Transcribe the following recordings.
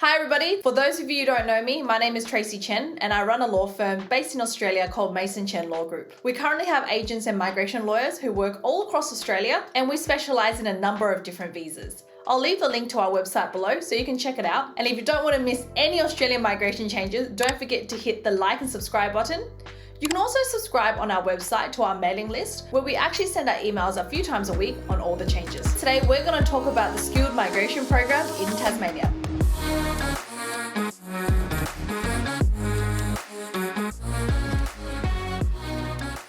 Hi everybody, for those of you who don't know me, my name is Traci Chen and I run a law firm based in Australia called Mason Chen Law Group. We currently have agents and migration lawyers who work all across Australia and we specialise in a number of different visas. I'll leave the link to our website below so you can check it out. And if you don't want to miss any Australian migration changes, don't forget to hit the like and subscribe button. You can also subscribe on our website to our mailing list where we actually send out emails a few times a week on all the changes. Today we're going to talk about the skilled migration program in Tasmania.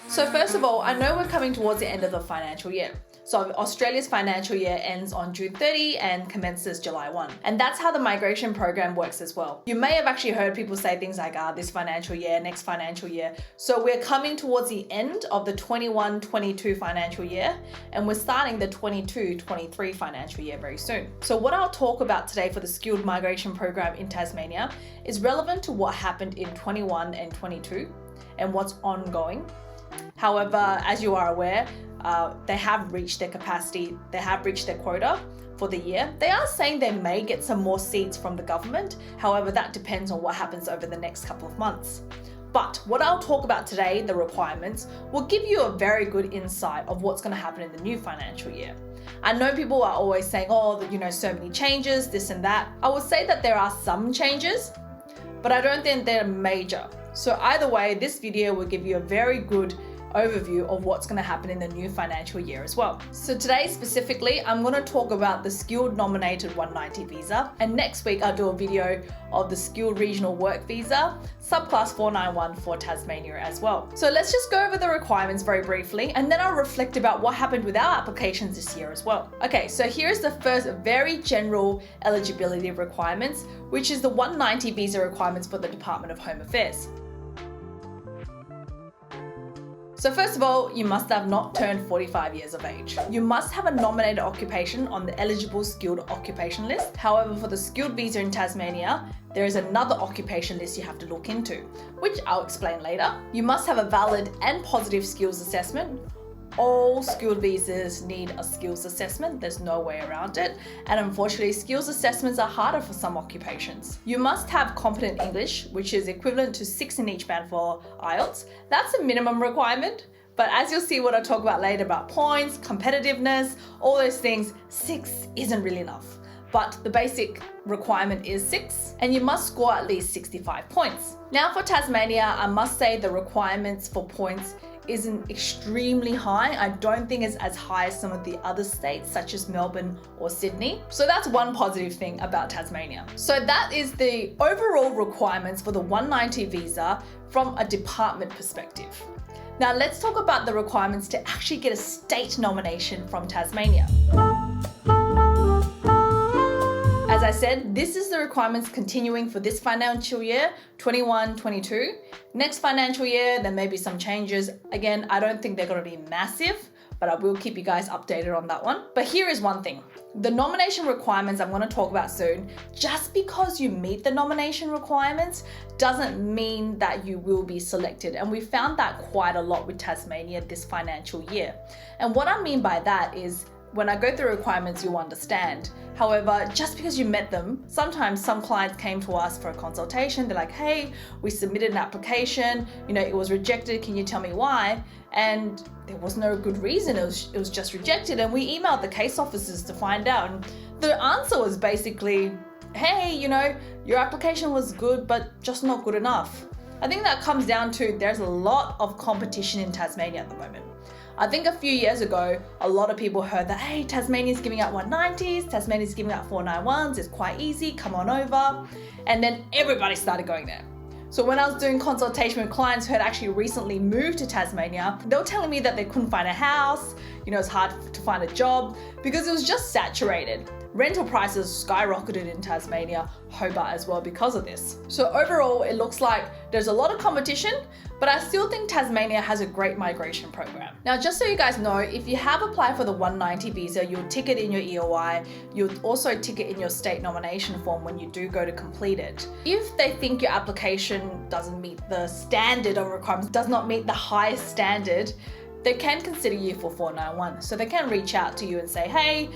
So first of all, I know we're coming towards the end of the financial year. So Australia's financial year ends on June 30 and commences July 1. And that's how the migration program works as well. You may have actually heard people say things like, this financial year, next financial year. So we're coming towards the end of the 21-22 financial year, and we're starting the 22-23 financial year very soon. So what I'll talk about today for the skilled migration program in Tasmania is relevant to what happened in 21 and 22 and what's ongoing. However, as you are aware, they have reached their capacity, they have reached their quota for the year. They are saying they may get some more seats from the government. However, that depends on what happens over the next couple of months. But what I'll talk about today, the requirements, will give you a very good insight of what's going to happen in the new financial year. I know people are always saying, so many changes, this and that. I would say that there are some changes, but I don't think they're major. So either way, this video will give you a very good overview of what's going to happen in the new financial year as well. So today specifically, I'm going to talk about the skilled nominated 190 visa, and next week I'll do a video of the skilled regional work visa, subclass 491 for Tasmania as well. So let's just go over the requirements very briefly, and then I'll reflect about what happened with our applications this year as well. Okay, so here's the first very general eligibility requirements, which is the 190 visa requirements for the Department of Home Affairs. So first of all, you must have not turned 45 years of age. You must have a nominated occupation on the eligible skilled occupation list. However, for the skilled visa in Tasmania, there is another occupation list you have to look into, which I'll explain later. You must have a valid and positive skills assessment. All skilled visas need a skills assessment. There's no way around it. And unfortunately, skills assessments are harder for some occupations. You must have competent English, which is equivalent to 6 in each band for IELTS. That's a minimum requirement. But as you'll see what I talk about later about points, competitiveness, all those things, 6 isn't really enough. But the basic requirement is 6, and you must score at least 65 points. Now for Tasmania, I must say the requirements for points isn't extremely high. I don't think it's as high as some of the other states such as Melbourne or Sydney. So that's one positive thing about Tasmania. So that is the overall requirements for the 190 visa from a department perspective. Now let's talk about the requirements to actually get a state nomination from Tasmania. As I said, this is the requirements continuing for this financial year, 21-22. Next financial year, there may be some changes. Again, I don't think they're going to be massive, but I will keep you guys updated on that one. But here is one thing. The nomination requirements I'm going to talk about soon, just because you meet the nomination requirements doesn't mean that you will be selected. And we found that quite a lot with Tasmania this financial year. And what I mean by that is, when I go through requirements, you'll understand. However, just because you met them, sometimes some clients came to us for a consultation. They're like, hey, we submitted an application, it was rejected. Can you tell me why? And there was no good reason. It was just rejected. And we emailed the case officers to find out. And the answer was basically, hey, your application was good, but just not good enough. I think that comes down to there's a lot of competition in Tasmania at the moment. I think a few years ago, a lot of people heard that, hey, Tasmania's giving out 190s, Tasmania's giving out 491s, it's quite easy, come on over. And then everybody started going there. So when I was doing consultation with clients who had actually recently moved to Tasmania, they were telling me that they couldn't find a house, it's hard to find a job because it was just saturated. Rental prices skyrocketed in Tasmania, Hobart as well because of this. So overall, it looks like there's a lot of competition, but I still think Tasmania has a great migration program. Now, just so you guys know, if you have applied for the 190 visa, you'll tick it in your EOI. You'll also tick it in your state nomination form when you do go to complete it. If they think your application doesn't meet the standard of requirements, does not meet the highest standard, they can consider you for 491. So they can reach out to you and say, hey,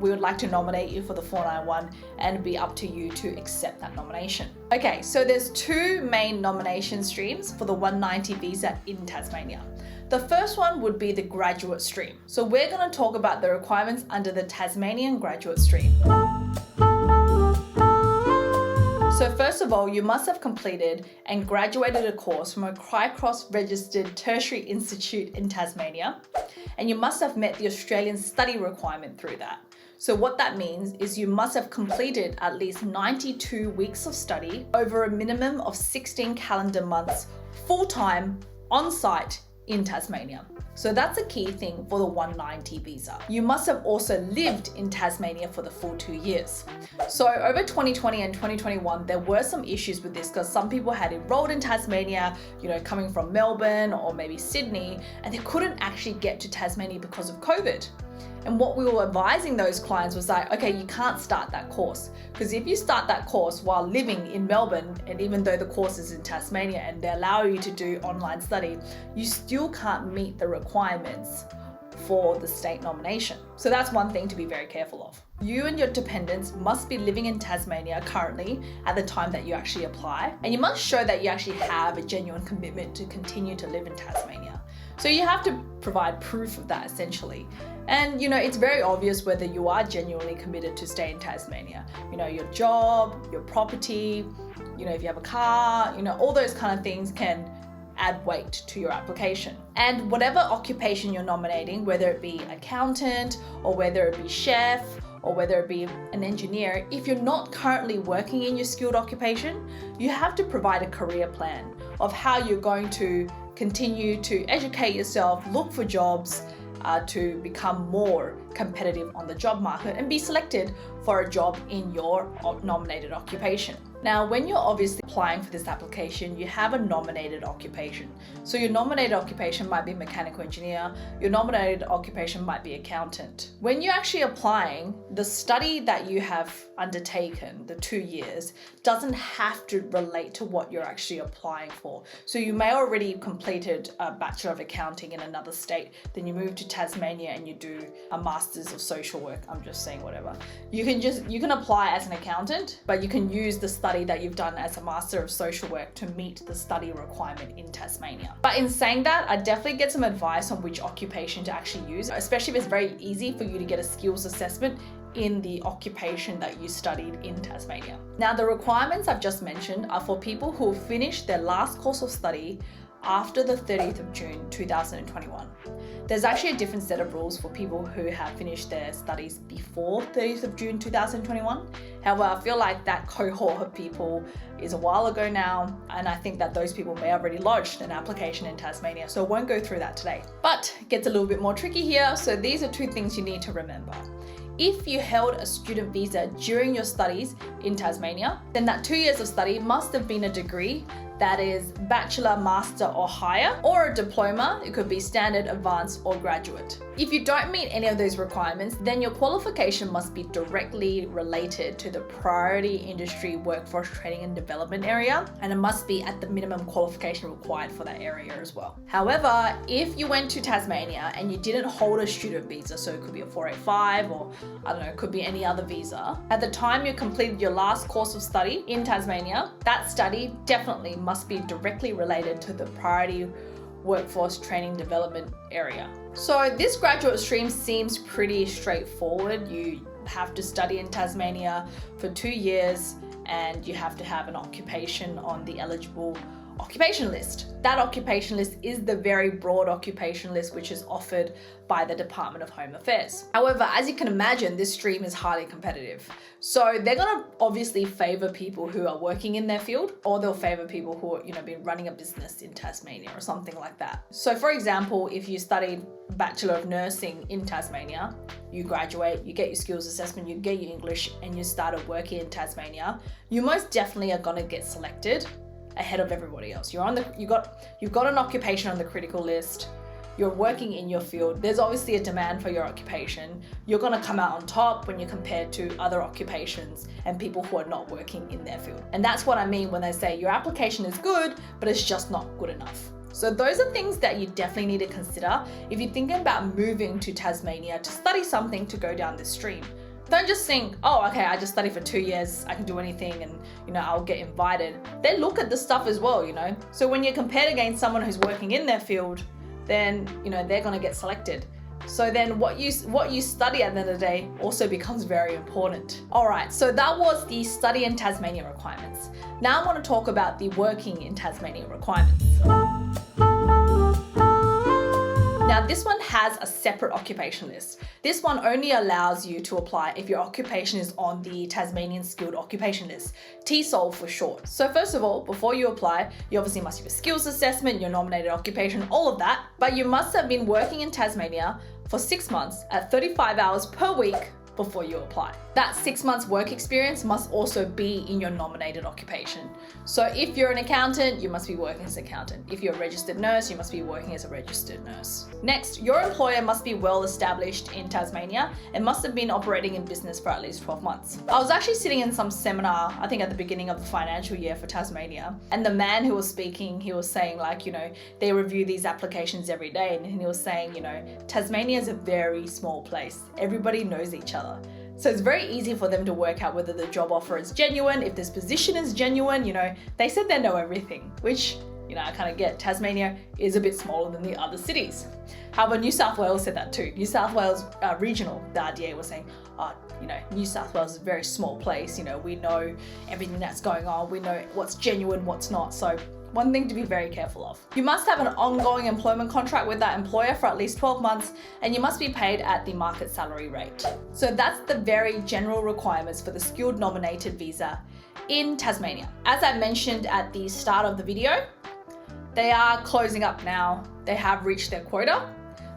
we would like to nominate you for the 491, and it'd be up to you to accept that nomination. Okay, so there's two main nomination streams for the 190 visa in Tasmania. The first one would be the graduate stream. So we're going to talk about the requirements under the Tasmanian graduate stream. So first of all, you must have completed and graduated a course from a Cricross registered tertiary institute in Tasmania, and you must have met the Australian study requirement through that. So what that means is you must have completed at least 92 weeks of study over a minimum of 16 calendar months, full-time, on-site in Tasmania. So that's a key thing for the 190 visa. You must have also lived in Tasmania for the full 2 years. So over 2020 and 2021, there were some issues with this because some people had enrolled in Tasmania, coming from Melbourne or maybe Sydney, and they couldn't actually get to Tasmania because of COVID. And what we were advising those clients was like, okay, you can't start that course, because if you start that course while living in Melbourne, and even though the course is in Tasmania and they allow you to do online study, you still can't meet the requirements for the state nomination. So that's one thing to be very careful of. You and your dependents must be living in Tasmania currently at the time that you actually apply, and you must show that you actually have a genuine commitment to continue to live in Tasmania. So you have to provide proof of that essentially. And it's very obvious whether you are genuinely committed to stay in Tasmania. Your job, your property, if you have a car, all those kind of things can add weight to your application. And whatever occupation you're nominating, whether it be accountant or whether it be chef or whether it be an engineer, if you're not currently working in your skilled occupation, you have to provide a career plan of how you're going to continue to educate yourself, look for jobs, to become more competitive on the job market and be selected for a job in your nominated occupation. Now, when you're obviously applying for this application, you have a nominated occupation. So your nominated occupation might be mechanical engineer, your nominated occupation might be accountant. When you're actually applying, the study that you have undertaken, the 2 years, doesn't have to relate to what you're actually applying for. So you may already completed a Bachelor of Accounting in another state, then you move to Tasmania and you do a Masters of Social Work. I'm just saying whatever. You can apply as an accountant, but you can use the study that you've done as a Master of Social Work to meet the study requirement in Tasmania. But in saying that, I definitely get some advice on which occupation to actually use, especially if it's very easy for you to get a skills assessment in the occupation that you studied in Tasmania. Now, the requirements I've just mentioned are for people who finished their last course of study after the 30th of June 2021. There's actually a different set of rules for people who have finished their studies before 30th of June 2021. However, I feel like that cohort of people is a while ago now, and I think that those people may have already lodged an application in Tasmania, so I won't go through that today. But it gets a little bit more tricky here, so these are two things you need to remember. If you held a student visa during your studies in Tasmania, then that 2 years of study must have been a degree that is bachelor, master or higher, or a diploma. It could be standard, advanced or graduate. If you don't meet any of those requirements, then your qualification must be directly related to the priority industry workforce training and development area, and it must be at the minimum qualification required for that area as well. However, if you went to Tasmania and you didn't hold a student visa, so it could be a 485 or it could be any other visa, at the time you completed your last course of study in Tasmania, that study definitely must be directly related to the priority workforce training development area. So this graduate stream seems pretty straightforward. You have to study in Tasmania for 2 years and you have to have an occupation on the eligible occupation list. That occupation list is the very broad occupation list which is offered by the Department of Home Affairs. However, as you can imagine, this stream is highly competitive. So they're gonna obviously favor people who are working in their field, or they'll favor people who are, been running a business in Tasmania or something like that. So for example, if you studied Bachelor of Nursing in Tasmania, you graduate, you get your skills assessment, you get your English, and you started working in Tasmania, you most definitely are gonna get selected ahead of everybody else. You've got an occupation on the critical list. You're working in your field. There's obviously a demand for your occupation. You're going to come out on top when you're compared to other occupations and people who are not working in their field. And that's what I mean when I say your application is good, but it's just not good enough. So those are things that you definitely need to consider if you're thinking about moving to Tasmania to study something to go down this stream. Don't just think, oh, okay, I just study for 2 years, I can do anything and, I'll get invited. They look at the stuff as well, So when you're compared against someone who's working in their field, then, they're gonna get selected. So then what you study at the end of the day also becomes very important. All right, so that was the study in Tasmania requirements. Now I want to talk about the working in Tasmania requirements. Now this one has a separate occupation list. This one only allows you to apply if your occupation is on the Tasmanian Skilled Occupation List, TSOL for short. So first of all, before you apply, you obviously must have a skills assessment, your nominated occupation, all of that, but you must have been working in Tasmania for 6 months at 35 hours per week before you apply. That 6 months work experience must also be in your nominated occupation. So if you're an accountant, you must be working as an accountant. If you're a registered nurse, you must be working as a registered nurse. Next, your employer must be well established in Tasmania and must have been operating in business for at least 12 months. I was actually sitting in some seminar, I think at the beginning of the financial year for Tasmania, and the man who was speaking, he was saying they review these applications every day, and he was saying, Tasmania is a very small place. Everybody knows each other. So it's very easy for them to work out whether the job offer is genuine, if this position is genuine, they said they know everything, which, I kind of get. Tasmania is a bit smaller than the other cities. However, New South Wales said that too. New South Wales Regional, the RDA was saying, New South Wales is a very small place, we know everything that's going on, we know what's genuine, what's not. So one thing to be very careful of. You must have an ongoing employment contract with that employer for at least 12 months, and you must be paid at the market salary rate. So that's the very general requirements for the skilled nominated visa in Tasmania. As I mentioned at the start of the video, they are closing up now. They have reached their quota.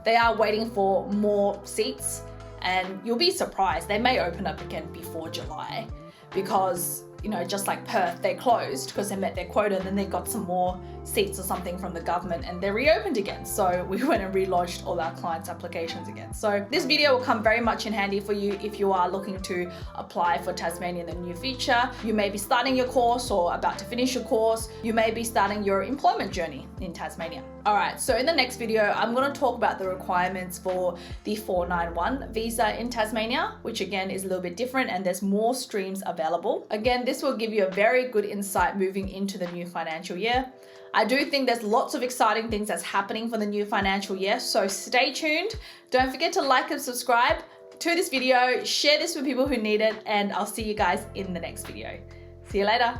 They are waiting for more seats, and you'll be surprised. They may open up again before July because just like Perth, they closed because they met their quota, and then they got some more seats or something from the government and they reopened again. So we went and relodged all our clients' applications again. So this video will come very much in handy for you if you are looking to apply for Tasmania in the near future. You may be starting your course or about to finish your course. You may be starting your employment journey in Tasmania. All right, so in the next video, I'm going to talk about the requirements for the 491 visa in Tasmania, which again is a little bit different and there's more streams available. Again, this will give you a very good insight moving into the new financial year. I do think there's lots of exciting things that's happening for the new financial year, so stay tuned. Don't forget to like and subscribe to this video, share this with people who need it, and I'll see you guys in the next video. See you later.